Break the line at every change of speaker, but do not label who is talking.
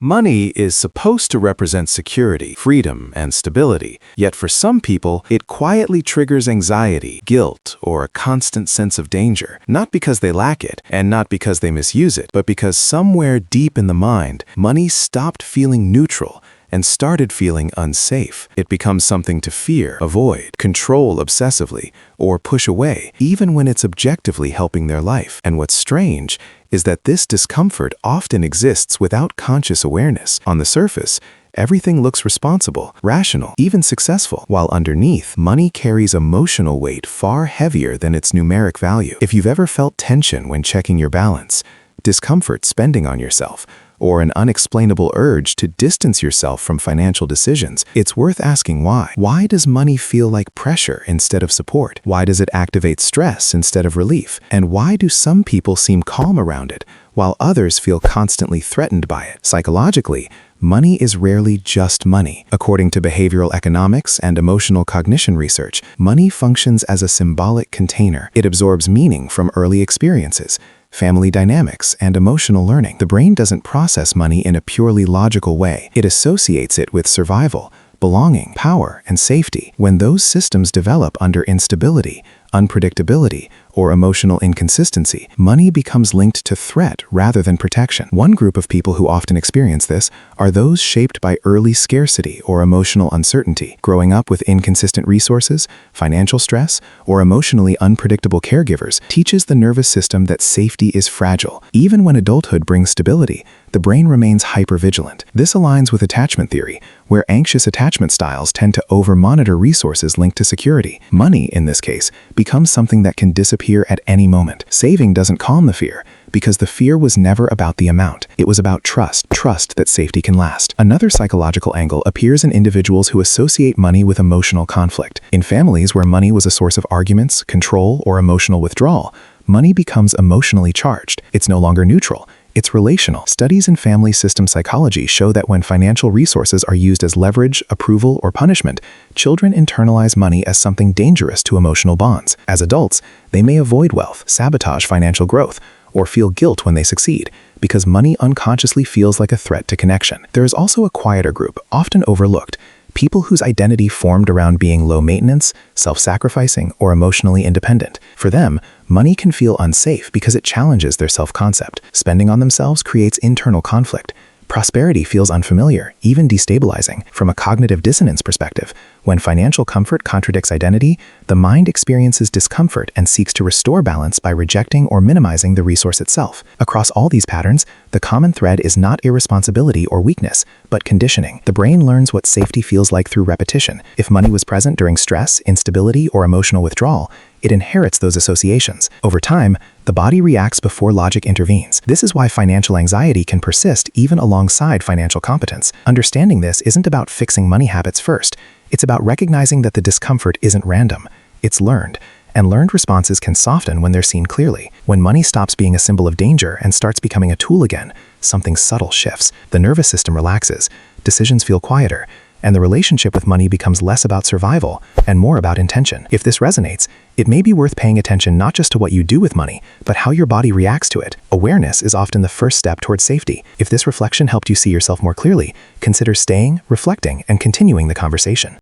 Money is supposed to represent security, freedom, and stability, yet for some people, it quietly triggers anxiety, guilt, or a constant sense of danger, not because they lack it, and not because they misuse it, but because somewhere deep in the mind, money stopped feeling neutral and started feeling unsafe. It becomes something to fear, avoid, control obsessively, or push away, even when it's objectively helping their life. And what's strange is that this discomfort often exists without conscious awareness. On the surface, everything looks responsible, rational, even successful, while underneath, money carries emotional weight far heavier than its numeric value. If you've ever felt tension when checking your balance, discomfort spending on yourself, or an unexplainable urge to distance yourself from financial decisions, it's worth asking why. Why does money feel like pressure instead of support? Why does it activate stress instead of relief? And why do some people seem calm around it, while others feel constantly threatened by it? Psychologically, money is rarely just money. According to behavioral economics and emotional cognition research, money functions as a symbolic container. It absorbs meaning from early experiences, family dynamics, and emotional learning. The brain doesn't process money in a purely logical way. It associates it with survival, belonging, power, and safety. When those systems develop under instability, unpredictability, or emotional inconsistency, money becomes linked to threat rather than protection. One group of people who often experience this are those shaped by early scarcity or emotional uncertainty. Growing up with inconsistent resources, financial stress, or emotionally unpredictable caregivers teaches the nervous system that safety is fragile. Even when adulthood brings stability, the brain remains hypervigilant. This aligns with attachment theory, where anxious attachment styles tend to over-monitor resources linked to security. Money, in this case, becomes something that can disappear at any moment. Saving doesn't calm the fear, because the fear was never about the amount. It was about trust that safety can last. Another psychological angle appears in individuals who associate money with emotional conflict. In families where money was a source of arguments, control, or emotional withdrawal, money becomes emotionally charged. It's no longer neutral. It's relational. Studies in family system psychology show that when financial resources are used as leverage, approval, or punishment, children internalize money as something dangerous to emotional bonds. As adults, they may avoid wealth, sabotage financial growth, or feel guilt when they succeed, because money unconsciously feels like a threat to connection. There is also a quieter group, often overlooked, people whose identity formed around being low maintenance, self-sacrificing, or emotionally independent. For them, money can feel unsafe because it challenges their self-concept. Spending on themselves creates internal conflict. Prosperity feels unfamiliar, even destabilizing. From a cognitive dissonance perspective, when financial comfort contradicts identity, the mind experiences discomfort and seeks to restore balance by rejecting or minimizing the resource itself. Across all these patterns, the common thread is not irresponsibility or weakness, but conditioning. The brain learns what safety feels like through repetition. If money was present during stress, instability, or emotional withdrawal, it inherits those associations. Over time, the body reacts before logic intervenes. This is why financial anxiety can persist even alongside financial competence. Understanding this isn't about fixing money habits first. It's about recognizing that the discomfort isn't random. It's learned. And learned responses can soften when they're seen clearly. When money stops being a symbol of danger and starts becoming a tool again, something subtle shifts. The nervous system relaxes, decisions feel quieter, and the relationship with money becomes less about survival and more about intention. If this resonates, it may be worth paying attention not just to what you do with money, but how your body reacts to it. Awareness is often the first step towards safety. If this reflection helped you see yourself more clearly, consider staying, reflecting, and continuing the conversation.